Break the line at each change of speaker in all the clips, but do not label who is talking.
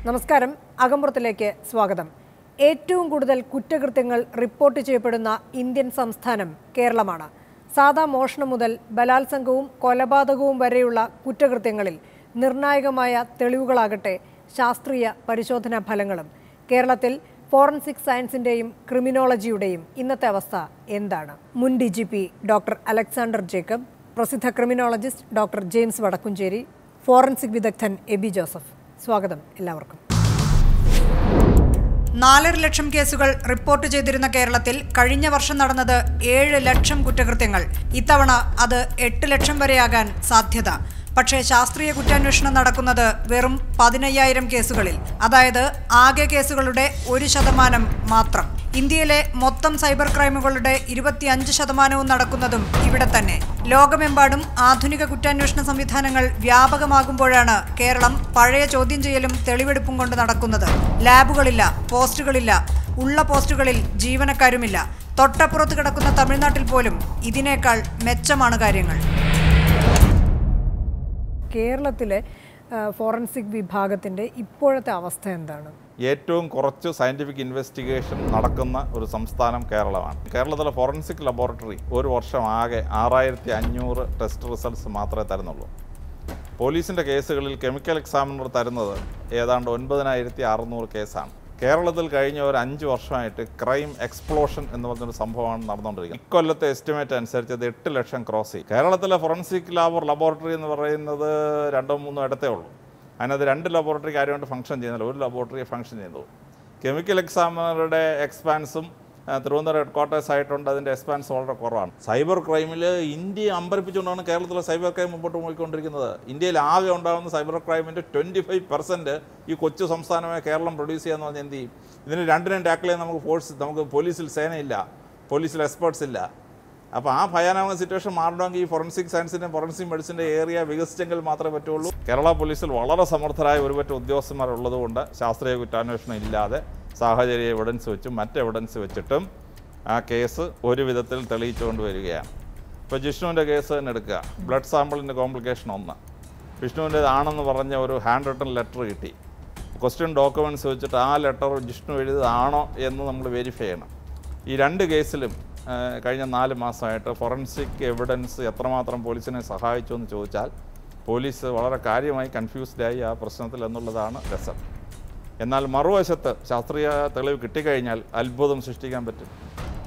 നമസ്കാരം. അകമ്പുറത്തിലേക്ക് സ്വാഗതം. ഏറ്റവും കൂടുതൽ കുറ്റകൃത്യങ്ങൾ റിപ്പോർട്ട് ചെയ്യപ്പെടുന്ന ഇന്ത്യൻ സംസ്ഥാനം കേരളമാണ്. സാധാ മോഷണം മുതൽ ബലാത്സംഗവും കൊലപാതകവും വരെയുള്ള കുറ്റകൃത്യങ്ങളിൽ നിർണായകമായ തെളിവുകളാകട്ടെ ശാസ്ത്രീയ പരിശോധനാ ഫലങ്ങളും. കേരളത്തിൽ ഫോറൻസിക് സയൻസിന്റെയും ക്രിമിനോളജിയുടെയും ഇന്നത്തെ അവസ്ഥ എന്താണ്? മുൻ DGP ഡോക്ടർ അലക്സാണ്ടർ ജേക്കബ്, പ്രസിദ്ധ criminologist doctor James Vadakkumchery, forensic വിദഗ്ധൻ എബി ജോസഫ്. സ്വാഗതം എല്ലാവർക്കും. 4.5 ലക്ഷം കേസുകൾ റിപ്പോർട്ട് ചെയ്തിരുന്ന കേരളത്തിൽ കഴിഞ്ഞ വർഷം നടന്നത് 7 ലക്ഷം കുറ്റകൃത്യങ്ങൾ. ഇത്തവണ അത് 8 ലക്ഷം വരെയാകാൻ സാധ്യത. പക്ഷേ ശാസ്ത്രീയ കുറ്റാന്വേഷണം നടക്കുന്നത് വെറും 15,000 കേസുകളിൽ, അതായത് ആകെ കേസുകളുടെ 1% മാത്രം. ഇന്ത്യയിലെ മൊത്തം സൈബർ ക്രൈമുകളുടെ 25% നടക്കുന്നതും ഇവിടെ തന്നെ. ലോകമെമ്പാടും ആധുനിക കുറ്റാന്വേഷണ സംവിധാനങ്ങൾ വ്യാപകമാകുമ്പോഴാണ് കേരളം പഴയ ചോദ്യം ചെയ്യലും തെളിവെടുപ്പും കൊണ്ട് നടക്കുന്നത്. ലാബുകളില്ല, പോസ്റ്റുകളില്ല, ഉള്ള പോസ്റ്റുകളിൽ ജീവനക്കാരുമില്ല. തൊട്ടപ്പുറത്ത് കിടക്കുന്ന തമിഴ്നാട്ടിൽ പോലും ഇതിനേക്കാൾ മെച്ചമാണ് കാര്യങ്ങൾ. കേരളത്തിലെ ഫോറൻസിക് വിഭാഗത്തിൻ്റെ ഇപ്പോഴത്തെ അവസ്ഥ എന്താണ്?
ഏറ്റവും കുറച്ച് സയൻറ്റിഫിക് ഇൻവെസ്റ്റിഗേഷൻ നടക്കുന്ന ഒരു സംസ്ഥാനം കേരളമാണ്. കേരളത്തിലെ ഫോറൻസിക് ലബോറട്ടറി ഒരു വർഷം ആകെ 6500 ടെസ്റ്റ് റിസൾട്ട്സ് മാത്രമേ തരുന്നുള്ളൂ. പോലീസിൻ്റെ കേസുകളിൽ കെമിക്കൽ എക്സാമിനർ തരുന്നത് ഏതാണ്ട് 9600 കേസാണ്. കേരളത്തിൽ കഴിഞ്ഞ ഒരു 5 വർഷമായിട്ട് ക്രൈം എക്സ്പ്ലോഷൻ എന്ന് പറഞ്ഞൊരു സംഭവമാണ് നടന്നുകൊണ്ടിരിക്കുന്നത്. ഇക്കൊല്ലത്തെ എസ്റ്റിമേറ്റ് അനുസരിച്ച് അത് 8 ലക്ഷം ക്രോസ് ചെയ്യും. കേരളത്തിലെ ഫോറൻസിക് ലബോറട്ടറി എന്ന് പറയുന്നത് 2-3 ഇടത്തേ ഉള്ളൂ. അതിനകത്ത് 2 ലബോറട്ടറി കാര്യമായിട്ട് ഫംഗ്ഷൻ ചെയ്യുന്നില്ല, ഒരു ലബോറട്ടറി ഫംഗ്ഷൻ ചെയ്യുന്നു. കെമിക്കൽ എക്സാമിനറുടെ എക്സ്പാൻസും തിരുവനന്തപുരം ഹെഡ്ക്വാർട്ടേഴ്സ് ആയിട്ടുണ്ട്, അതിൻ്റെ എക്സ്പാൻസ് വളരെ കുറവാണ്. സൈബർ ക്രൈമിൽ ഇന്ത്യയെ അമ്പരപ്പിച്ചുകൊണ്ടാണ് കേരളത്തിലെ സൈബർ ക്രൈം മുമ്പോട്ട് പോയിക്കൊണ്ടിരിക്കുന്നത്. ഇന്ത്യയിൽ ആകെ ഉണ്ടാകുന്ന സൈബർ ക്രൈമിൻ്റെ 25% ഈ കൊച്ചു സംസ്ഥാനമായ കേരളം പ്രൊഡ്യൂസ് ചെയ്യാന്ന് പറഞ്ഞാൽ എന്ത് ചെയ്യും? ഇതിന് രണ്ടിനും ടാക്കിൾ ചെയ്യാൻ നമുക്ക് പോലീസിൽ സേനയില്ല, പോലീസിൽ എക്സ്പേർട്സ് ഇല്ല. അപ്പോൾ ആ ഭയാനക സിറ്റുവേഷൻ മാറണമെങ്കിൽ ഈ ഫോറൻസിക് സയൻസിൻ്റെ ഫോറൻസിക് മെഡിസിൻ്റെ ഏരിയ വികസിച്ചെങ്കിൽ മാത്രമേ പറ്റുള്ളൂ. കേരള പോലീസിൽ വളരെ സമർത്ഥരായ ഒരുപറ്റം ഉദ്യോഗസ്ഥന്മാരുള്ളതുകൊണ്ട് ശാസ്ത്രീയ കുറ്റാന്വേഷണം ഇല്ലാതെ സാഹചര്യ എവിഡൻസ് വെച്ചും മറ്റ് എവിഡൻസ് വെച്ചിട്ടും ആ കേസ് ഒരു വിധത്തിൽ തെളിയിച്ചുകൊണ്ട് വരികയാണ്. ഇപ്പോൾ ജിഷ്ണുവിൻ്റെ കേസ് തന്നെ എടുക്കുക. ബ്ലഡ് സാമ്പിളിൻ്റെ കോംപ്ലിക്കേഷൻ 1, വിഷ്ണുവിൻ്റേതാണെന്ന് പറഞ്ഞ ഒരു ഹാൻഡ് റിട്ടൺ ലെറ്റർ കിട്ടി. ക്വസ്റ്റ്യൻ ഡോക്യുമെൻറ്റ്സ് വെച്ചിട്ട് ആ ലെറ്റർ ജിഷ്ണു എഴുതിയതാണോ എന്ന് നമ്മൾ വെരിഫൈ ചെയ്യണം. ഈ 2 കേസിലും കഴിഞ്ഞ 4 മാസമായിട്ട് ഫോറൻസിക് എവിഡൻസ് എത്രമാത്രം പോലീസിനെ സഹായിച്ചു എന്ന് ചോദിച്ചാൽ പോലീസ് വളരെ കാര്യമായി കൺഫ്യൂസ്ഡായി ആ പ്രശ്നത്തിൽ എന്നുള്ളതാണ് രസം. എന്നാൽ മറുവശത്ത് ശാസ്ത്രീയ തെളിവ് കിട്ടിക്കഴിഞ്ഞാൽ അത്ഭുതം സൃഷ്ടിക്കാൻ പറ്റും.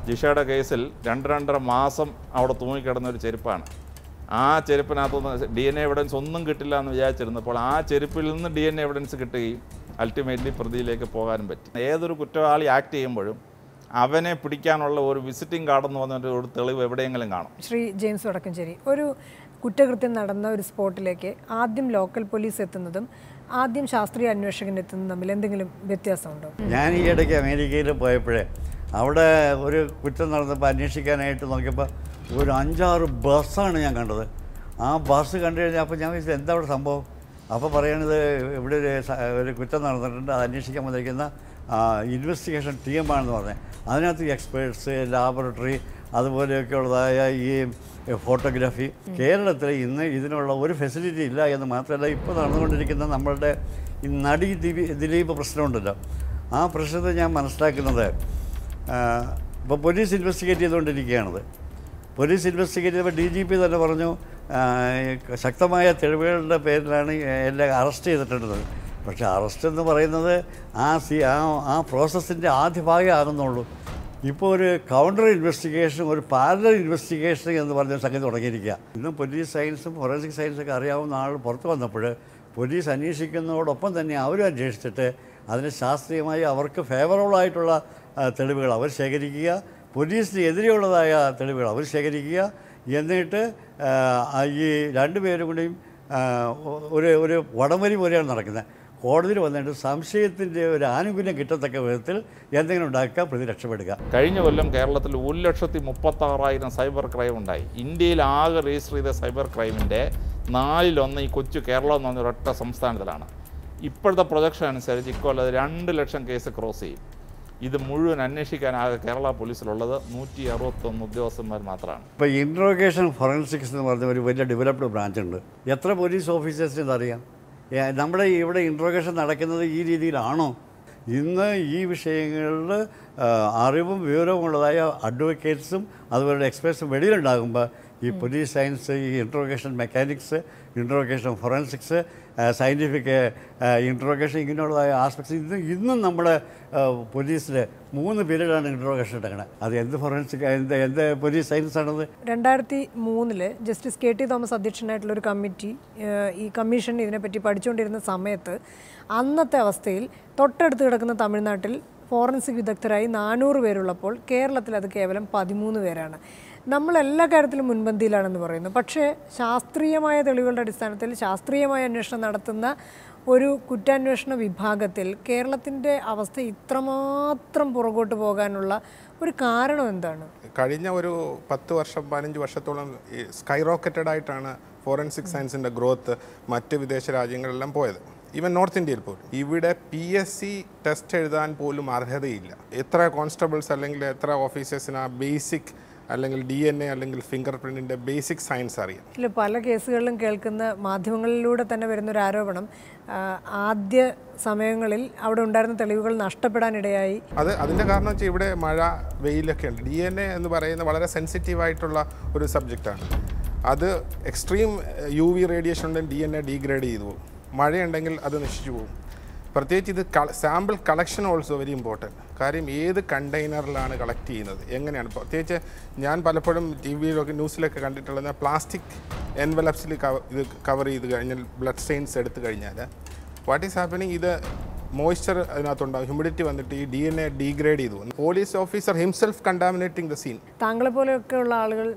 ജിഷയുടെ കേസിൽ 2-2.5 മാസം അവിടെ തൂങ്ങിക്കിടന്ന ഒരു ചെരുപ്പാണ്. ആ ചെരുപ്പിനകത്തുനിന്ന് DNA എവിഡൻസ് ഒന്നും കിട്ടില്ല എന്ന് വിചാരിച്ചിരുന്നപ്പോൾ ആ ചെരുപ്പിൽ നിന്ന് DNA എവിഡൻസ് കിട്ടുകയും അൾട്ടിമേറ്റ്ലി പ്രതിയിലേക്ക് പോകാനും പറ്റും. ഏതൊരു കുറ്റവാളി ആക്ട് ചെയ്യുമ്പോഴും അവനെ പിടിക്കാനുള്ള ഒരു വിസിറ്റിംഗ് കാർഡ് എന്ന് പറഞ്ഞ ഒരു തെളിവ് എവിടെയെങ്കിലും കാണും.
ശ്രീ ജെയിംസ് വടക്കുംചേരി, ഒരു കുറ്റകൃത്യം നടന്ന ഒരു സ്പോട്ടിലേക്ക് ആദ്യം ലോക്കൽ പോലീസ് എത്തുന്നതും ആദ്യം ശാസ്ത്രീയ അന്വേഷകൻ എത്തുന്നതും തമ്മിൽ എന്തെങ്കിലും വ്യത്യാസമുണ്ടോ?
ഞാൻ ഈ ഇടയ്ക്ക് അമേരിക്കയിൽ പോയപ്പോഴേ അവിടെ ഒരു കുറ്റം നടന്നപ്പോൾ അന്വേഷിക്കാനായിട്ട് നോക്കിയപ്പോൾ ഒരു 5-6 ബസ്സാണ് ഞാൻ കണ്ടത്. ആ ബസ് കണ്ടു കഴിഞ്ഞാൽ അപ്പോൾ ഞാൻ വിചാരിച്ചത് എന്താ അവിടെ സംഭവം? അപ്പോൾ പറയണത് ഇവിടെ ഒരു കുറ്റം നടന്നിട്ടുണ്ട്, അത് അന്വേഷിക്കാൻ വന്നിരിക്കുന്ന ഇൻവെസ്റ്റിഗേഷൻ ടീമാണെന്ന് പറഞ്ഞത്. അതിനകത്ത് എക്സ്പേർട്സ്, ലാബറട്ടറി, അതുപോലെയൊക്കെ ഉള്ളതായ ഈ ഫോട്ടോഗ്രാഫി. കേരളത്തിൽ ഇന്ന് ഇതിനുള്ള ഒരു ഫെസിലിറ്റി ഇല്ല എന്ന് മാത്രമല്ല, ഇപ്പോൾ നടന്നുകൊണ്ടിരിക്കുന്ന നമ്മളുടെ ഈ നടി ദിലീപ് പ്രശ്നമുണ്ടല്ലോ, ആ പ്രശ്നത്തെ ഞാൻ മനസ്സിലാക്കുന്നത് ഇപ്പോൾ പോലീസ് ഇൻവെസ്റ്റിഗേറ്റ് ചെയ്തുകൊണ്ടിരിക്കുകയാണത്. പോലീസ് ഇൻവെസ്റ്റിഗേറ്റ് ചെയ്തപ്പോൾ DGP തന്നെ പറഞ്ഞു ശക്തമായ തെളിവുകളുടെ പേരിലാണ് എല്ലാം അറസ്റ്റ് ചെയ്തിട്ടുള്ളത്. പക്ഷേ അറസ്റ്റ് എന്ന് പറയുന്നത് ആ പ്രോസസ്സിൻ്റെ ആദ്യ ഭാഗമേ ആകുന്നുള്ളൂ. ഇപ്പോൾ ഒരു കൗണ്ടർ ഇൻവെസ്റ്റിഗേഷൻ, ഒരു പാരലൽ ഇൻവെസ്റ്റിഗേഷൻ എന്ന് പറഞ്ഞ സംഗതി തുടങ്ങിയിരിക്കുക. ഇന്നും പോലീസ് സയൻസും ഫോറൻസിക് സയൻസൊക്കെ അറിയാവുന്ന ആൾ പുറത്ത് വന്നപ്പോൾ പോലീസ് അന്വേഷിക്കുന്നതോടൊപ്പം തന്നെ അവരും അന്വേഷിച്ചിട്ട് അതിന് ശാസ്ത്രീയമായി അവർക്ക് ഫേവറബിളായിട്ടുള്ള തെളിവുകൾ അവർ ശേഖരിക്കുക, പോലീസിന് എതിരെയുള്ളതായ തെളിവുകൾ അവർ ശേഖരിക്കുക. എന്നിട്ട് ഈ 2 പേരും കൂടിയും ഒരു വടംവലി പോലെയാണ് നടക്കുന്നത്. കോടതിയിൽ വന്നിട്ട് സംശയത്തിൻ്റെ ഒരു ആനുകൂല്യം കിട്ടത്തക്ക വിധത്തിൽ എന്തെങ്കിലും ഉണ്ടാക്കുക, പ്രതി രക്ഷപ്പെടുക.
കഴിഞ്ഞ കൊല്ലം കേരളത്തിൽ 1,36,000 സൈബർ ക്രൈം ഉണ്ടായി. ഇന്ത്യയിൽ ആകെ രജിസ്റ്റർ ചെയ്ത സൈബർ ക്രൈമിൻ്റെ 4/1 ഈ കൊച്ചു കേരളം എന്ന് പറഞ്ഞ ഒരൊറ്റ സംസ്ഥാനത്തിലാണ്. ഇപ്പോഴത്തെ പ്രൊജക്ഷൻ അനുസരിച്ച് ഇക്കൊല്ലം 2 ലക്ഷം കേസ് ക്രോസ് ചെയ്യും. ഇത് മുഴുവൻ അന്വേഷിക്കാനാകെ കേരള പോലീസിലുള്ളത് 161 ഉദ്യോഗസ്ഥന്മാർ മാത്രമാണ്.
ഇപ്പോൾ ഇൻട്രോഗേഷൻ ഫോറൻസിക്സ് എന്ന് പറഞ്ഞ ഒരു വലിയ ഡെവലപ്ഡ് ബ്രാഞ്ചുണ്ട്. എത്ര പോലീസ് ഓഫീസേഴ്സിന് ഇതറിയാം? നമ്മുടെ ഇവിടെ ഇൻട്രോഗേഷൻ നടക്കുന്നത് ഈ രീതിയിലാണോ? ഇന്ന് ഈ വിഷയങ്ങളിൽ അറിവും വിവരവും ഉള്ളതായ അഡ്വക്കേറ്റ്സും അതുപോലെ എക്സ്പേർട്സും വെളിയിലുണ്ടാകുമ്പോൾ ഈ പോലീസ് സയൻസ്, ഈ interrogation mechanics, interrogation forensics, scientific interrogation, ഇങ്ങനെയുള്ളതായ ആസ്പെക്ട്സ് ഇന്നും നമ്മുടെ പോലീസിൽ 3 പീരീഡാണ് ഇൻട്രോഗേഷൻ എടുക്കുന്നത്. അത് എന്ത് ഫോറൻസിക്, എന്ത് പോലീസ് സയൻസ് ആണത്?
2003 ജസ്റ്റിസ് KT തോമസ് അധ്യക്ഷനായിട്ടുള്ളൊരു കമ്മിറ്റി, ഈ കമ്മീഷൻ ഇതിനെപ്പറ്റി പഠിച്ചുകൊണ്ടിരുന്ന സമയത്ത് അന്നത്തെ അവസ്ഥയിൽ തൊട്ടടുത്ത് കിടക്കുന്ന തമിഴ്നാട്ടിൽ ഫോറൻസിക് വിദഗ്ധരായി 400 പേരുള്ളപ്പോൾ കേരളത്തിൽ അത് കേവലം 13 പേരാണ്. നമ്മളെല്ലാ കാര്യത്തിലും മുൻപന്തിയിലാണെന്ന് പറയുന്നു. പക്ഷേ ശാസ്ത്രീയമായ തെളിവുകളുടെ അടിസ്ഥാനത്തിൽ ശാസ്ത്രീയമായ അന്വേഷണം നടത്തുന്ന ഒരു കുറ്റാന്വേഷണ വിഭാഗത്തിൽ കേരളത്തിൻ്റെ അവസ്ഥ ഇത്രമാത്രം പുറകോട്ട് പോകാനുള്ള ഒരു കാരണം എന്താണ്?
കഴിഞ്ഞ ഒരു 10 വർഷം 15 വർഷത്തോളം സ്കൈ റോക്കറ്റഡ് ആയിട്ടാണ് ഫോറൻസിക് സയൻസിൻ്റെ ഗ്രോത്ത് മറ്റ് വിദേശ രാജ്യങ്ങളിലെല്ലാം പോയത്. ഈവൻ നോർത്ത് ഇന്ത്യയിൽ പോലും ഇവിടെ PSC ടെസ്റ്റ് എഴുതാൻ പോലും അർഹതയില്ല. എത്ര കോൺസ്റ്റബിൾസ് അല്ലെങ്കിൽ എത്ര ഓഫീസേഴ്സിന് ആ ബേസിക് അല്ലെങ്കിൽ DNA അല്ലെങ്കിൽ ഫിംഗർ പ്രിൻറ്റിൻ്റെ ബേസിക് സയൻസ് അറിയാം.
പല കേസുകളിലും കേൾക്കുന്ന മാധ്യമങ്ങളിലൂടെ തന്നെ വരുന്നൊരു ആരോപണം, ആദ്യ സമയങ്ങളിൽ അവിടെ ഉണ്ടായിരുന്ന തെളിവുകൾ നഷ്ടപ്പെടാനിടയായി.
അതിൻ്റെ കാരണം വെച്ചാൽ ഇവിടെ മഴ, വെയിലൊക്കെ ഉണ്ട്. DNA എന്ന് പറയുന്നത് വളരെ സെൻസിറ്റീവായിട്ടുള്ള ഒരു സബ്ജക്റ്റാണ്. അത് എക്സ്ട്രീം UV റേഡിയേഷൻ ഉണ്ടെങ്കിൽ DNA ഡീഗ്രേഡ് ചെയ്തു പോകും. മഴയുണ്ടെങ്കിൽ അത് നശിച്ചു പോകും. പ്രത്യേകിച്ച് ഇത് sample collection also very important. കാര്യം ഏത് കണ്ടെയ്നറിലാണ് കളക്ട് ചെയ്യുന്നത്, എങ്ങനെയാണ്. പ്രത്യേകിച്ച് ഞാൻ പലപ്പോഴും TVയിലൊക്കെ ന്യൂസിലൊക്കെ കണ്ടിട്ടുള്ളത് പ്ലാസ്റ്റിക് എൻവലപ്സിൽ ഇത് കവർ ചെയ്ത് കഴിഞ്ഞാൽ ബ്ലഡ് സ്റ്റെയിൻസ് എടുത്തു കഴിഞ്ഞാൽ വാട്ട് ഈസ് ഹാപ്പനിങ്, ഇത് മോയ്സ്ചർ അതിനകത്തുണ്ടാകും, ഹ്യൂമിഡിറ്റി വന്നിട്ട് ഈ DNA ഡീഗ്രേഡ് ചെയ്തു പോകും. Police officer himself contaminating the scene.
താങ്കളെ പോലെയൊക്കെയുള്ള ആളുകൾ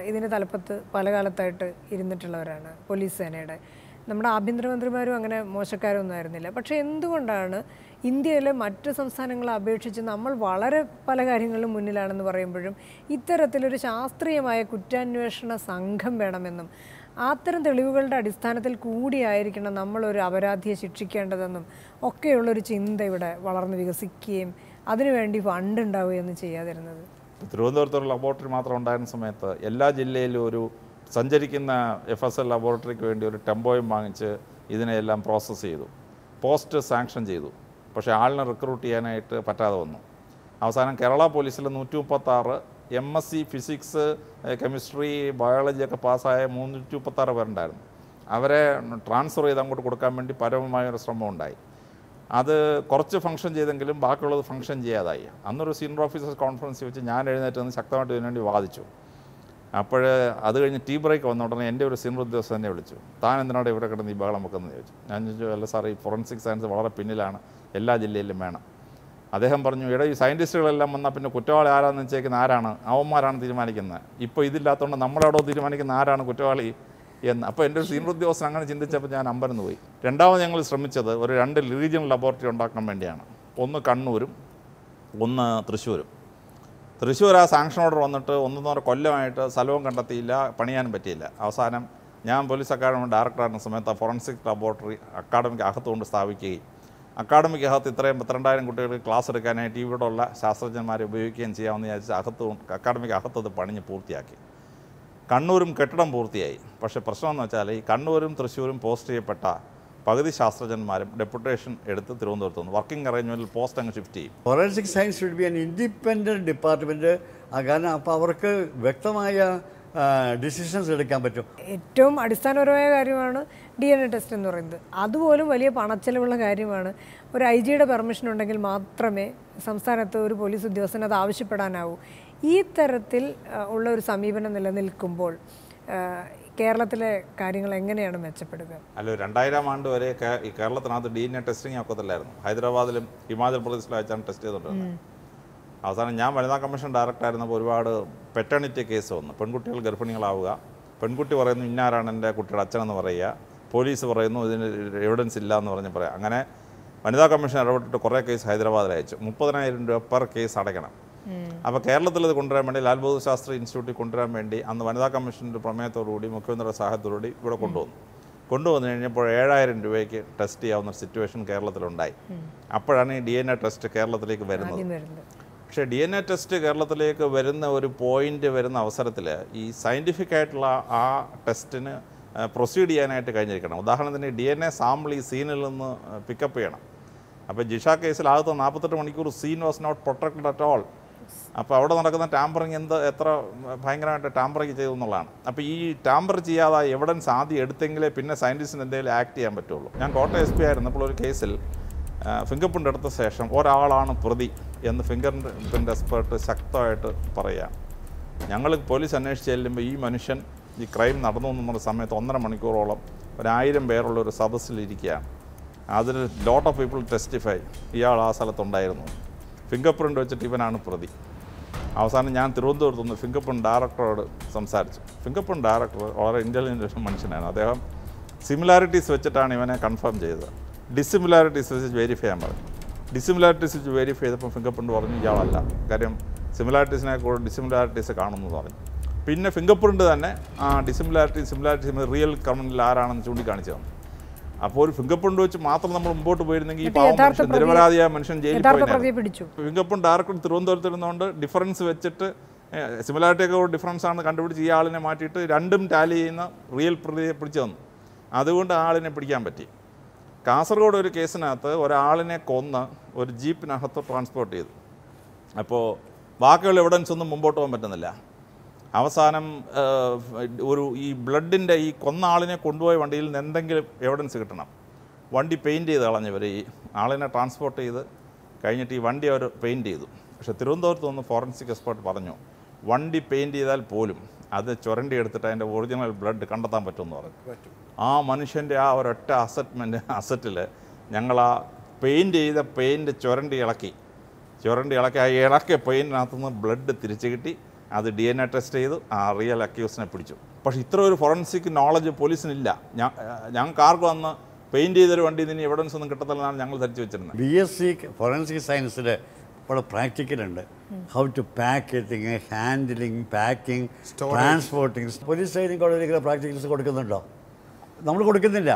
ഇതിൻ്റെ തലപ്പത്ത് പല കാലത്തായിട്ട് ഇരുന്നിട്ടുള്ളവരാണ് പോലീസ് സേനയുടെ. നമ്മുടെ ആഭ്യന്തരമന്ത്രിമാരും അങ്ങനെ മോശക്കാരൊന്നും ആയിരുന്നില്ല. പക്ഷേ എന്തുകൊണ്ടാണ് ഇന്ത്യയിലെ മറ്റ് സംസ്ഥാനങ്ങളെ അപേക്ഷിച്ച് നമ്മൾ വളരെ പല കാര്യങ്ങളിലും മുന്നിലാണെന്ന് പറയുമ്പോഴും ഇത്തരത്തിലൊരു ശാസ്ത്രീയമായ കുറ്റാന്വേഷണ സംഘം വേണമെന്നും അത്തരം തെളിവുകളുടെ അടിസ്ഥാനത്തിൽ കൂടിയായിരിക്കണം നമ്മളൊരു അപരാധിയെ ശിക്ഷിക്കേണ്ടതെന്നും ഒക്കെയുള്ളൊരു ചിന്ത ഇവിടെ വളർന്ന് വികസിക്കുകയും അതിനുവേണ്ടി ഫണ്ട് ഉണ്ടാവുകയൊന്നും ചെയ്യാതിരുന്നത്?
തിരുവനന്തപുരത്തൊരു ലബോറട്ടറി മാത്രം ഉണ്ടായിരുന്ന സമയത്ത് എല്ലാ ജില്ലയിലും ഒരു സഞ്ചരിക്കുന്ന FSL ലബോറട്ടറിക്ക് വേണ്ടി ഒരു ടെമ്പോയും വാങ്ങിച്ച് ഇതിനെല്ലാം പ്രോസസ്സ് ചെയ്തു, പോസ്റ്റ് സാങ്ഷൻ ചെയ്തു. പക്ഷേ ആളിനെ റിക്രൂട്ട് ചെയ്യാനായിട്ട് പറ്റാതെ വന്നു. അവസാനം കേരള പോലീസിൽ 136 MSc ഫിസിക്സ്, കെമിസ്ട്രി, ബയോളജി ഒക്കെ പാസ്സായ 336 പേരുണ്ടായിരുന്നു. അവരെ ട്രാൻസ്ഫർ ചെയ്ത് അങ്ങോട്ട് കൊടുക്കാൻ വേണ്ടി പരമമായൊരു ശ്രമം ഉണ്ടായി. അത് കുറച്ച് ഫംഗ്ഷൻ ചെയ്തെങ്കിലും ബാക്കിയുള്ളത് ഫംഗ്ഷൻ ചെയ്യാതായി. അന്നൊരു സീനിയർ ഓഫീസേഴ്സ് കോൺഫറൻസ് വെച്ച് ഞാൻ എഴുന്നേറ്റ് നിന്ന് ശക്തമായിട്ട് ഇതിനുവേണ്ടി വാദിച്ചു. അപ്പോൾ അത് കഴിഞ്ഞ് ടീ ബ്രേക്ക് വന്ന ഉടനെ എൻ്റെ ഒരു സീനിയർ ഉദ്യോഗസ്ഥനെ വിളിച്ചു. താൻ എന്തിനാണ് ഇവിടെ കിടന്ന് ഈ ബഹളം വെക്കുന്നത് ചോദിച്ചു. ഞാൻ ചോദിച്ചു, അല്ല സാർ, ഈ ഫോറൻസിക് സയൻസ് വളരെ പിന്നിലാണ്, എല്ലാ ജില്ലയിലും വേണം. അദ്ദേഹം പറഞ്ഞു, ഈ സയൻറ്റിസ്റ്റുകളെല്ലാം വന്നാൽ പിന്നെ കുറ്റവാളി ആരാണെന്ന് വെച്ചേക്കുന്ന ആരാണ്? അവന്മാരാണ് തീരുമാനിക്കുന്നത്. ഇപ്പോൾ ഇതില്ലാത്തതുകൊണ്ട് നമ്മളവിടെ തീരുമാനിക്കുന്ന ആരാണ് കുറ്റവാളി എന്ന്. അപ്പോൾ എൻ്റെ ഒരു സീനിയർ ഉദ്യോഗസ്ഥൻ അങ്ങനെ ചിന്തിച്ചപ്പോൾ ഞാൻ അമ്പരന്ന് പോയി. രണ്ടാമത് ഞങ്ങൾ ശ്രമിച്ചത് ഒരു 2 റീജിയണൽ ലബോറട്ടറി ഉണ്ടാക്കാൻ വേണ്ടിയാണ്. ഒന്ന് കണ്ണൂരും ഒന്ന് തൃശ്ശൂരും. തൃശ്ശൂർ ആ സാങ്ഷൻ ഓർഡർ വന്നിട്ട് 1.5 കൊല്ലമായിട്ട് സ്ഥലവും കണ്ടെത്തിയില്ല, പണിയാനും പറ്റിയില്ല. അവസാനം ഞാൻ പോലീസ് അക്കാഡമി ഡയറക്ടറായിരുന്ന സമയത്ത് ഫോറൻസിക് ലബോറട്ടറി അക്കാഡമിക്ക് അകത്തുകൊണ്ട് സ്ഥാപിക്കുകയും അക്കാഡമിക്ക് അകത്ത് ഇത്രയും 32,000 കുട്ടികൾക്ക് ക്ലാസ് എടുക്കാനായിട്ട് ഇവിടെയുള്ള ശാസ്ത്രജ്ഞന്മാരെ ഉപയോഗിക്കുകയും ചെയ്യാമെന്ന് വിചാരിച്ച് അക്കാഡമിക്ക് അകത്തത് പണിഞ്ഞ് പൂർത്തിയാക്കി. കണ്ണൂരും കെട്ടിടം പൂർത്തിയായി. പക്ഷേ പ്രശ്നമെന്ന് വെച്ചാൽ ഈ കണ്ണൂരും തൃശ്ശൂരും പോസ്റ്റ് ചെയ്യപ്പെട്ട പകുതി ശാസ്ത്രജ്ഞന്മാരും ഡെപ്യൂട്ടേഷൻ എടുത്ത് തിരുവനന്തപുരത്ത് വന്നു. വർക്കിംഗ് അറേഞ്ച്മെൻറ്റിൽ പോസ്റ്റ് അങ്ങ് ഷിഫ്റ്റ് ചെയ്യും.
Forensic science should be an independent department. കാരണം അപ്പോൾ അവർക്ക് വ്യക്തമായ ഡിസിഷൻസ് എടുക്കാൻ പറ്റും.
ഏറ്റവും അടിസ്ഥാനപരമായ കാര്യമാണ് DNA ടെസ്റ്റ് എന്ന് പറയുന്നത്. അതുപോലും വലിയ പണച്ചെലവുള്ള കാര്യമാണ്. ഒരു IG-യുടെ പെർമിഷൻ ഉണ്ടെങ്കിൽ മാത്രമേ സംസ്ഥാനത്ത് ഒരു പോലീസ് ഉദ്യോഗസ്ഥന് അത് ആവശ്യപ്പെടാനാവൂ. ഈ തരത്തിൽ ഉള്ള ഒരു സമീപനം നിലനിൽക്കുമ്പോൾ കേരളത്തിലെ കാര്യങ്ങൾ എങ്ങനെയാണ് മെച്ചപ്പെടുക?
അല്ല, 2000 ആണ്ട് വരെ ഈ കേരളത്തിനകത്ത് DNA ടെസ്റ്റിംഗ് ഒക്കത്തില്ലായിരുന്നു. ഹൈദരാബാദിലും ഹിമാചൽ പ്രദേശിലും അയച്ചാണ് ടെസ്റ്റ് ചെയ്തിട്ടുള്ളത്. അവസാനം ഞാൻ വനിതാ കമ്മീഷൻ ഡയറക്ടറായിരുന്നപ്പോൾ ഒരുപാട് പെറ്റേണിറ്റി കേസ് വന്നു. പെൺകുട്ടികൾ ഗർഭിണികളാവുക, പെൺകുട്ടി പറയുന്നു ഇന്നാരാണ് എൻ്റെ കുട്ടിയുടെ അച്ഛനെന്ന് പറയുക, പോലീസ് പറയുന്നു ഇതിന് എവിഡൻസ് ഇല്ല എന്ന് പറഞ്ഞ് പറയാം. അങ്ങനെ വനിതാ കമ്മീഷൻ ഇടപെട്ടിട്ട് കുറേ കേസ് ഹൈദരാബാദിൽ അയച്ചു. 30,000 രൂപ പെർ കേസ് അടയ്ക്കണം. അപ്പോൾ കേരളത്തിൽ ഇത് കൊണ്ടുവരാൻ വേണ്ടി ലാൽ ബഹദൂർ ശാസ്ത്രി ഇൻസ്റ്റിറ്റ്യൂട്ടിൽ കൊണ്ടുവരാൻ വേണ്ടി അന്ന് വനിതാ കമ്മീഷൻ്റെ പ്രമേയത്തോടുകൂടി മുഖ്യമന്ത്രിയുടെ സഹായത്തോടുകൂടി ഇവിടെ കൊണ്ടുവന്നു കഴിഞ്ഞപ്പോൾ 7,000 രൂപയ്ക്ക് ടെസ്റ്റ് ചെയ്യാവുന്ന സിറ്റുവേഷൻ കേരളത്തിലുണ്ടായി. അപ്പോഴാണ് ഈ DNA ടെസ്റ്റ് കേരളത്തിലേക്ക് വരുന്നത്. പക്ഷേ DNA ടെസ്റ്റ് കേരളത്തിലേക്ക് വരുന്ന ഒരു പോയിന്റ് വരുന്ന അവസരത്തിൽ ഈ സയൻറ്റിഫിക് ആയിട്ടുള്ള ആ ടെസ്റ്റിന് പ്രൊസീഡ് ചെയ്യാനായിട്ട് കഴിഞ്ഞിരിക്കണം. ഉദാഹരണത്തിന് DNA സാമ്പിൾ ഈ സീനിൽ നിന്ന് പിക്കപ്പ് ചെയ്യണം. അപ്പോൾ ജിഷ കേസിൽ ആദ്യത്തെ 48 മണിക്കൂർ scene was not protected at all. അപ്പോൾ അവിടെ നടക്കുന്ന ടാമ്പറിങ് എത്ര ഭയങ്കരമായിട്ട് ടാമ്പറിങ് ചെയ്തു എന്നുള്ളതാണ്. അപ്പോൾ ഈ ടാമ്പർ ചെയ്യാതെ എവിഡൻസ് ആദ്യം എടുത്തെങ്കിലേ പിന്നെ സയൻറ്റിസ്റ്റിന് എന്തെങ്കിലും ആക്ട് ചെയ്യാൻ പറ്റുള്ളൂ. ഞാൻ കോട്ടയം SP ആയിരുന്നപ്പോൾ ഒരു കേസിൽ ഫിംഗർ പ്രിൻ്റ് എടുത്ത ശേഷം ഒരാളാണ് പ്രതി എന്ന് ഫിംഗർ പ്രിൻ്റ് എക്സ്പേർട്ട് ശക്തമായിട്ട് പറയുക. ഞങ്ങൾ പോലീസ് അന്വേഷിച്ച് ചെല്ലുമ്പോൾ ഈ മനുഷ്യൻ ഈ ക്രൈം നടന്നു എന്ന് പറഞ്ഞ സമയത്ത് 1.5 മണിക്കൂറോളം 1000 പേരുള്ള ഒരു സദസ്സിലിരിക്കുകയാണ്. അതിൽ ലോട്ട് ഓഫ് പീപ്പിൾ ടെസ്റ്റിഫൈ ഇയാൾ ആ സ്ഥലത്തുണ്ടായിരുന്നു. ഫിംഗർ പ്രിൻ്റ് വെച്ചിട്ട് ഇവനാണ് പ്രതി. അവസാനം ഞാൻ തിരുവനന്തപുരത്ത് നിന്ന് ഫിംഗർ പ്രിൻ്റ് ഡയറക്ടറോട് സംസാരിച്ചു. ഫിംഗർ പ്രിൻ്റ് ഡയറക്ടർ വളരെ ഇൻ്റലിജൻ്റ് മനുഷ്യനാണ്. അദ്ദേഹം സിമിലാരിറ്റീസ് വെച്ചിട്ടാണ് ഇവനെ കൺഫേം ചെയ്തത്. ഡിസിമിലാരിറ്റീസ് വെച്ച് വെരിഫൈ ചെയ്യാൻ പറഞ്ഞു. ഡിസിമിലാരിറ്റീസ് വെച്ച് വെരിഫൈ ചെയ്തപ്പോൾ ഫിംഗർ പ്രിൻ്റ് പറഞ്ഞു ഇയാളല്ല, കാര്യം സിമിലാരിറ്റീസിനെ കൂടെ ഡിസിമിലാരിറ്റീസ് കാണുമെന്ന് പറഞ്ഞു. പിന്നെ ഫിംഗർ പ്രിൻ്റ് തന്നെ ആ സിമിലാരിറ്റീസ് റിയൽ ക്രിമിനൽ ആരാണെന്ന് ചൂണ്ടിക്കാണിച്ചു തന്നു. അപ്പോൾ ഒരു ഫിംഗർ പ്രിൻ്റ് വെച്ച് മാത്രം നമ്മൾ മുമ്പോട്ട് പോയിരുന്നെങ്കിൽ ഈ പാവം മനുഷ്യൻ നിരപരാധിയായ മനുഷ്യൻ ജയിലിൽ പോയി. ഫിംഗർ പ്രിൻ്റ് ഡയറക്ടർ തിരുവനന്തപുരത്തിരുന്നുകൊണ്ട് ഡിഫറൻസ് വെച്ചിട്ട് സിമിലാരിറ്റിയൊക്കെ ഡിഫറൻസ് ആണ് കണ്ടുപിടിച്ച് ഈ ആളിനെ മാറ്റിയിട്ട് രണ്ടും ടാലി ചെയ്യുന്ന റിയൽ പ്രതിയെ പിടിച്ചു തന്നു. അതുകൊണ്ട് ആളിനെ പിടിക്കാൻ പറ്റി. കാസർഗോഡ് ഒരു കേസിനകത്ത് ഒരാളിനെ കൊന്ന് ഒരു ജീപ്പിനകത്ത് ട്രാൻസ്പോർട്ട് ചെയ്തു. അപ്പോൾ ബാക്കിയുള്ള എവിഡൻസ് ഒന്നും മുമ്പോട്ട് പോകാൻ പറ്റുന്നില്ല. അവസാനം ഈ ബ്ലഡിൻ്റെ ഈ കൊന്ന ആളിനെ കൊണ്ടുപോയ വണ്ടിയിൽ നിന്ന് എന്തെങ്കിലും എവിഡൻസ് കിട്ടണം. വണ്ടി പെയിൻറ്റ് ചെയ്ത് കളഞ്ഞവർ ഈ ആളിനെ ട്രാൻസ്പോർട്ട് ചെയ്ത് കഴിഞ്ഞിട്ട് ഈ വണ്ടി അവർ പെയിൻറ്റ് ചെയ്തു. പക്ഷേ തിരുവനന്തപുരത്ത് നിന്ന് ഫോറൻസിക് എക്സ്പേർട്ട് പറഞ്ഞു വണ്ടി പെയിൻറ്റ് ചെയ്താൽ പോലും അത് ചുരണ്ടി എടുത്തിട്ട് അതിൻ്റെ ഒറിജിനൽ ബ്ലഡ് കണ്ടെത്താൻ പറ്റുമെന്ന് പറഞ്ഞു. ആ മനുഷ്യൻ്റെ ആ ഒരൊറ്റ അസറ്റിൽ ഞങ്ങൾ ആ പെയിൻറ്റ് ചെയ്ത പെയിൻറ്റ് ചുരണ്ടി ഇളക്കി ആ ഇളക്കിയ പെയിൻറ്റിനകത്തുനിന്ന് ബ്ലഡ് തിരിച്ചു കിട്ടി. അത് DNA ടെസ്റ്റ് ചെയ്തു, ആ റിയൽ അക്യൂസിനെ പിടിച്ചു. പക്ഷേ ഇത്ര ഒരു ഫോറൻസിക് നോളജ് പോലീസിനില്ല. ഞങ്ങൾക്ക് ആർക്കും അന്ന് പെയിൻറ്റ് ചെയ്തൊരു വണ്ടി നിന്ന് എവിഡൻസ് ഒന്നും കിട്ടത്തില്ലെന്നാണ് ഞങ്ങൾ ധരിച്ചു വെച്ചിരുന്നത്.
BSc ഫോറൻസിക് സയൻസിൽ ഇവിടെ പ്രാക്ടിക്കലുണ്ട്. How to pack handling, packing, transporting. Police training കോളേജിൽ പ്രാക്ടിക്കൽസ് കൊടുക്കുന്നുണ്ടോ? നമ്മൾ കൊടുക്കുന്നില്ല.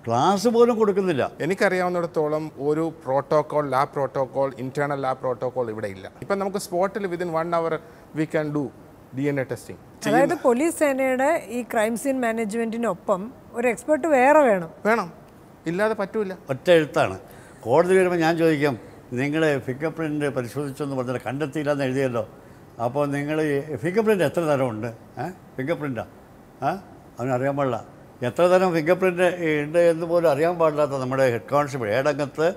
ക്ലാസ് പോലും കൊടുക്കുന്നില്ല.
എനിക്കറിയാവുന്നിടത്തോളം ഒരു protocol, lab protocol, internal lab protocol ഇവിടെ ഇല്ല. ഇപ്പം നമുക്ക് സ്പോട്ടിൽ within 1 hour we can do DNA testing.
അതായത് പോലീസ് സേനയുടെ ഈ ക്രൈം സീൻ മാനേജ്മെന്റിനൊപ്പം ഒരു എക്സ്പെർട്ട് വേറെ വേണം,
ഇല്ലാതെ പറ്റൂല.
ഒറ്റ എഴുത്താണ്. കോടതി വരുമ്പോൾ ഞാൻ ചോദിക്കാം, നിങ്ങൾ ഫിംഗർ പ്രിൻ്റ് പരിശോധിച്ചെന്ന് പറഞ്ഞാൽ കണ്ടെത്തിയില്ല എന്ന് എഴുതിയല്ലോ. അപ്പോൾ നിങ്ങൾ ഫിംഗർ പ്രിൻ്റ് എത്ര തരമുണ്ട്? ഫിംഗർ പ്രിൻ്റാണ് അവനറിയാൻ പാടില്ല. എത്ര തരം ഫിംഗർ പ്രിൻ്റ് ഉണ്ട് എന്ന് പോലും അറിയാൻ പാടില്ലാത്ത നമ്മുടെ ഹെഡ് കോൺസ്റ്റബിൾ ഏടംഗത്ത്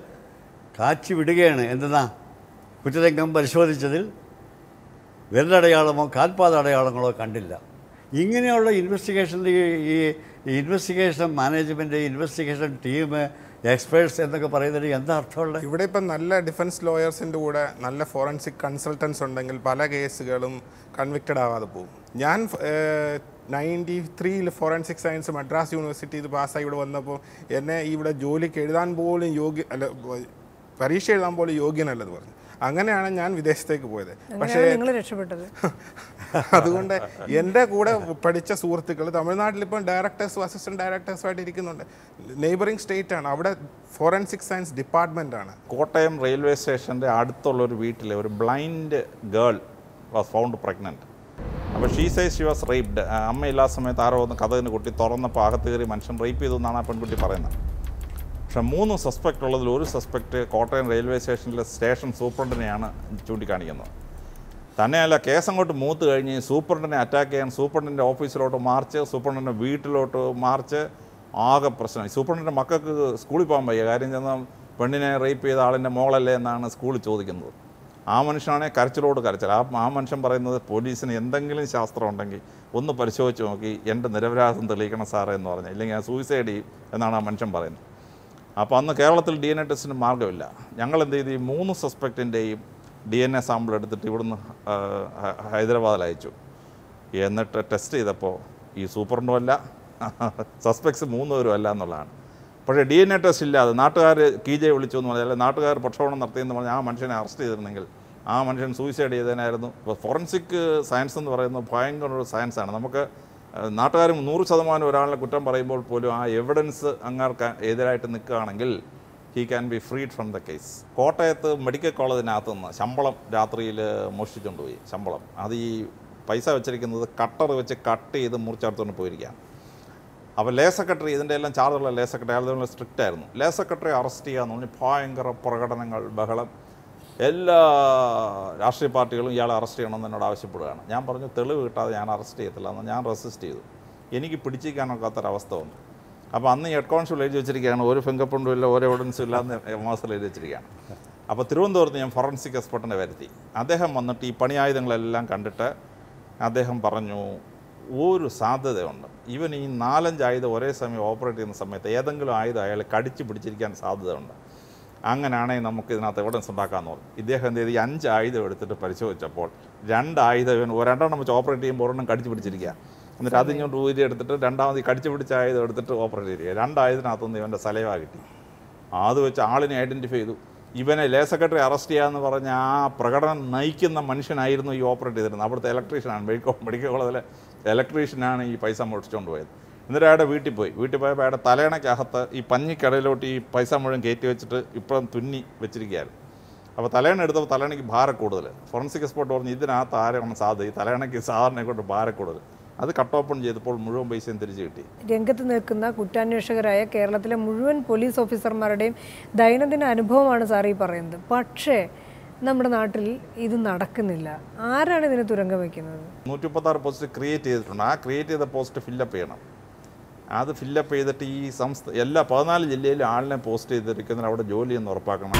കാച്ചി വിടുകയാണ്. എന്തെന്നാ കുറ്റരംഗം പരിശോധിച്ചതിൽ വിരലടയാളമോ കാൽപാത അടയാളങ്ങളോ കണ്ടില്ല. ഇങ്ങനെയുള്ള ഇൻവെസ്റ്റിഗേഷൻ്റെ ഈ investigation management, investigation team, experts എന്നൊക്കെ പറയുന്നതിന് എന്താ അർത്ഥമുള്ളത്?
ഇവിടെ ഇപ്പം നല്ല ഡിഫൻസ് ലോയേഴ്സിൻ്റെ കൂടെ നല്ല ഫോറൻസിക് കൺസൾട്ടൻസ് ഉണ്ടെങ്കിൽ പല കേസുകളും കൺവിക്റ്റഡ് ആവാതെ പോകും. ഞാൻ 93 ഫോറൻസിക് സയൻസ് മദ്രാസ് യൂണിവേഴ്സിറ്റി ഇത് പാസ്സായി ഇവിടെ വന്നപ്പോൾ എന്നെ ഇവിടെ ജോലിക്ക് എഴുതാൻ പോലും പരീക്ഷ എഴുതാൻ പോലും യോഗ്യനല്ലെന്ന് പറഞ്ഞു. അങ്ങനെയാണ് ഞാൻ വിദേശത്തേക്ക് പോയത്. പക്ഷേ അതുകൊണ്ട് എൻ്റെ കൂടെ പഠിച്ച സുഹൃത്തുക്കൾ തമിഴ്നാട്ടിലിപ്പം ഡയറക്ടേഴ്സും അസിസ്റ്റൻറ്റ് ഡയറക്ടേഴ്സുമായിട്ട് ഇരിക്കുന്നുണ്ട്. നെയ്ബറിംഗ് സ്റ്റേറ്റ് ആണ്, അവിടെ ഫോറൻസിക് സയൻസ് ഡിപ്പാർട്ട്മെൻറ്റാണ്.
കോട്ടയം റെയിൽവേ സ്റ്റേഷൻ്റെ അടുത്തുള്ളൊരു വീട്ടിലെ ഒരു blind girl was found pregnant. അപ്പോൾ she says she was raped. അമ്മയില്ലാത്ത സമയത്ത് ആരോ ഒന്ന് കഥകിന് കുട്ടി തുറന്നപ്പോൾ അകത്ത് കയറി മനുഷ്യൻ റേപ്പ് ചെയ്തു എന്നാണ് ആ പെൺകുട്ടി പറയുന്നത്. പക്ഷേ 3 സസ്പെക്റ്റ് ഉള്ളതിൽ ഒരു സസ്പെക്റ്റ് കോട്ടയം റെയിൽവേ സ്റ്റേഷനിലെ സ്റ്റേഷൻ സൂപ്രണ്ടിനെയാണ് ചൂണ്ടിക്കാണിക്കുന്നത്. തന്നെയല്ല, കേസ് അങ്ങോട്ട് മൂത്ത് കഴിഞ്ഞ് സൂപ്രണ്ടിനെ അറ്റാക്ക് ചെയ്യാൻ സൂപ്രണ്ടിൻ്റെ ഓഫീസിലോട്ട് മാർച്ച്, സൂപ്രണ്ടിൻ്റെ വീട്ടിലോട്ട് മാർച്ച്, ആകെ പ്രശ്നമായി. സൂപ്രണ്ടിൻ്റെ മക്കൾക്ക് സ്കൂളിൽ പോകാൻ വയ്യ. കാര്യം ചെന്നാൽ പെണ്ണിനെ റേപ്പ് ചെയ്ത ആളിൻ്റെ മോളല്ലേ എന്നാണ് സ്കൂളിൽ ചോദിക്കുന്നത്. ആ മനുഷ്യനാണെങ്കിൽ കരച്ചിലോട് കരച്ചിൽ. ആ മനുഷ്യൻ പറയുന്നത് പോലീസിന് എന്തെങ്കിലും ശാസ്ത്രം ഉണ്ടെങ്കിൽ ഒന്ന് പരിശോധിച്ച് നോക്കി എൻ്റെ നിരപരാധിത്വം തെളിയിക്കണം സാറേ എന്ന് പറഞ്ഞു, ഇല്ലെങ്കിൽ ഞാൻ സൂയിസൈഡ് ചെയ്യും എന്നാണ് ആ മനുഷ്യൻ പറയുന്നത്. അപ്പോൾ അന്ന് കേരളത്തിൽ DNA ടെസ്റ്റിന് മാർഗ്ഗമില്ല. ഞങ്ങൾ എന്ത് ചെയ്തു, ഈ 3 സസ്പെക്റ്റിൻ്റെയും DNA സാമ്പിൾ എടുത്തിട്ട് ഇവിടുന്ന് ഹൈദരാബാദിൽ അയച്ചു. എന്നിട്ട് ടെസ്റ്റ് ചെയ്തപ്പോൾ ഈ സൂപ്രണ്ടും അല്ല, സസ്പെക്ട്സ് 3 പേരും അല്ല എന്നുള്ളതാണ്. പക്ഷേ DNA ടെസ്റ്റ് ഇല്ലാതെ നാട്ടുകാർ കീജയെ വിളിച്ചു എന്ന് പറഞ്ഞാൽ, നാട്ടുകാർ പ്രക്ഷോഭണം നടത്തിയെന്ന് പറഞ്ഞാൽ ആ മനുഷ്യനെ അറസ്റ്റ് ചെയ്തിരുന്നെങ്കിൽ ആ മനുഷ്യൻ സൂയിസൈഡ് ചെയ്തതിനായിരുന്നു. ഇപ്പോൾ ഫോറൻസിക് സയൻസ് എന്ന് പറയുന്നത് ഭയങ്കര ഒരു സയൻസാണ്. നമുക്ക് നാട്ടുകാർ 100% ഒരാളെ കുറ്റം പറയുമ്പോൾ പോലും ആ എവിഡൻസ് അങ്ങാർക്ക് എതിരായിട്ട് നിൽക്കുകയാണെങ്കിൽ he can be freed from the case. കോട്ടയത്ത് മെഡിക്കൽ കോളേജിനകത്ത് നിന്ന് ശമ്പളം രാത്രിയിൽ മോഷ്ടിച്ചുകൊണ്ട് പോയി. ശമ്പളം അത് ഈ പൈസ വെച്ചിരിക്കുന്നത് കട്ടർ വെച്ച് കട്ട് ചെയ്ത് മുറിച്ചെടുത്തുകൊണ്ട് പോയിരിക്കുകയാണ്. അപ്പോൾ ലേ സെക്രട്ടറി ഇതിൻ്റെ എല്ലാം ചാർജുള്ള ലേ സെക്രട്ടറി അയാൾ സ്ട്രിക്റ്റ് ആയിരുന്നു. ലേ സെക്രട്ടറി അറസ്റ്റ് ചെയ്യാന്ന് പറഞ്ഞ് ഭയങ്കര പ്രകടനങ്ങൾ, ബഹളം. എല്ലാ രാഷ്ട്രീയ പാർട്ടികളും ഇയാളെ അറസ്റ്റ് ചെയ്യണമെന്ന് എന്നോട് ആവശ്യപ്പെടുകയാണ്. ഞാൻ പറഞ്ഞു തെളിവ് കിട്ടാതെ ഞാൻ അറസ്റ്റ് ചെയ്യത്തില്ല എന്ന്. ഞാൻ റെസിസ്റ്റ് ചെയ്തു. എനിക്ക് പിടിച്ചിരിക്കാനൊക്കാത്തൊരവസ്ഥ വന്നു. അപ്പോൾ അന്ന് ഹെഡ് കോൺസ്റ്റബിൾ എഴുതി വെച്ചിരിക്കുകയാണ്, ഒരു ഫിംഗർ പ്രിൻറ്റും ഇല്ല, ഒരു എവിഡൻസും ഇല്ലാന്ന് മാസത്തിൽ എഴുതി വെച്ചിരിക്കുകയാണ്. അപ്പോൾ തിരുവനന്തപുരത്ത് ഞാൻ ഫോറൻസിക് എക്സ്പെർട്ടിനെ വരുത്തി. അദ്ദേഹം വന്നിട്ട് ഈ പണിയായുധങ്ങളെല്ലാം കണ്ടിട്ട് അദ്ദേഹം പറഞ്ഞു ഒരു സാധ്യതയുണ്ട്, ഇവൻ ഈ 4-5 ആയുധം ഒരേ സമയം ഓപ്പറേറ്റ് ചെയ്യുന്ന സമയത്ത് ഏതെങ്കിലും ആയുധം അയാൾ കടിച്ച് പിടിച്ചിരിക്കാൻ സാധ്യതയുണ്ട്. അങ്ങനെയാണെങ്കിൽ നമുക്ക് ഇതിനകത്ത് എവിഡൻസ് ഉണ്ടാക്കാമെന്ന് പറഞ്ഞു. ഇദ്ദേഹം എന്ത് ചെയ്ത് ഈ 5 ആയുധം എടുത്തിട്ട് പരിശോധിച്ചപ്പോൾ 2 ആയുധം ഇവൻ 2 വെച്ച് ഓപ്പറേറ്റ് ചെയ്യുമ്പോൾ ഒരെണ്ണം കടിച്ച് പിടിച്ചിരിക്കുക. എന്നിട്ട് അതിങ്ങോട്ട് ഊരി എടുത്തിട്ട് രണ്ടാമത് കടിച്ചു പിടിച്ച ആയുധം എടുത്തിട്ട് ഓപ്പറേറ്റ് ചെയ്യുക. 2 ആയുധത്തിനകത്തുനിന്ന് ഇവൻ്റെ സലൈവ കിട്ടി. അത് വെച്ച് ആളിനെ ഐഡൻറ്റിഫൈ ചെയ്തു. ഇവനെ ലേ സെക്രട്ടറി അറസ്റ്റ് ചെയ്യാമെന്ന് പറഞ്ഞ ആ പ്രകടനം നയിക്കുന്ന മനുഷ്യനായിരുന്നു ഈ ഓപ്പറേറ്റ് ചെയ്തിരുന്നത്. അവിടുത്തെ ഇലക്ട്രീഷ്യനാണ്, മെഡിക്കൽ കോളേജിലെ ഇലക്ട്രീഷ്യനാണ് ഈ പൈസ മോഷ്ടിച്ചുകൊണ്ട് പോയത്. എന്നിട്ട് അയാളുടെ വീട്ടിൽ പോയപ്പോൾ അയാളുടെ തലേണയ്ക്കകത്ത് ഈ പഞ്ഞിക്കടയിലോട്ട് ഈ പൈസ മുഴുവൻ കയറ്റി വെച്ചിട്ട് ഇപ്പം തുന്നി വെച്ചിരിക്കുകയായിരുന്നു. അപ്പോൾ തലേണ എടുത്തപ്പോൾ തലേണയ്ക്ക് ഭാരം കൂടുതൽ. ഫോറൻസിക് എക്സ്പെർട്ട് പറഞ്ഞു ഇതിനകത്ത് ആരാണ് സാധ്യത, ഈ തലേണയ്ക്ക് സാധാരണ കൊണ്ട് ഭാരം കൂടുതൽ. അത് കട്ട് ഓപ്പൺ ചെയ്തപ്പോൾ മുഴുവൻ പൈസയും തിരിച്ചു കിട്ടി.
രംഗത്ത് നിൽക്കുന്ന കുറ്റാന്വേഷകരായ കേരളത്തിലെ മുഴുവൻ പോലീസ് ഓഫീസർമാരുടെയും ദൈനംദിന അനുഭവമാണ് സാർ ഈ പറയുന്നത്. പക്ഷേ നമ്മുടെ നാട്ടിൽ ഇത് നടക്കുന്നില്ല. ആരാണ് ഇതിന് തുരങ്കം വയ്ക്കുന്നത്?
136 പോസ്റ്റ് ക്രിയേറ്റ് ചെയ്തിട്ടുണ്ട്. ആ ക്രിയേറ്റ് ചെയ്ത പോസ്റ്റ് ഫില്ലപ്പ് ചെയ്യണം. അത് ഫില്ലപ്പ് ചെയ്തിട്ട് ഈ എല്ലാ 14 ജില്ലയിലും ആളിനെ പോസ്റ്റ് ചെയ്തിരിക്കുന്നതിന് അവിടെ ജോലിയെന്ന് ഉറപ്പാക്കണം.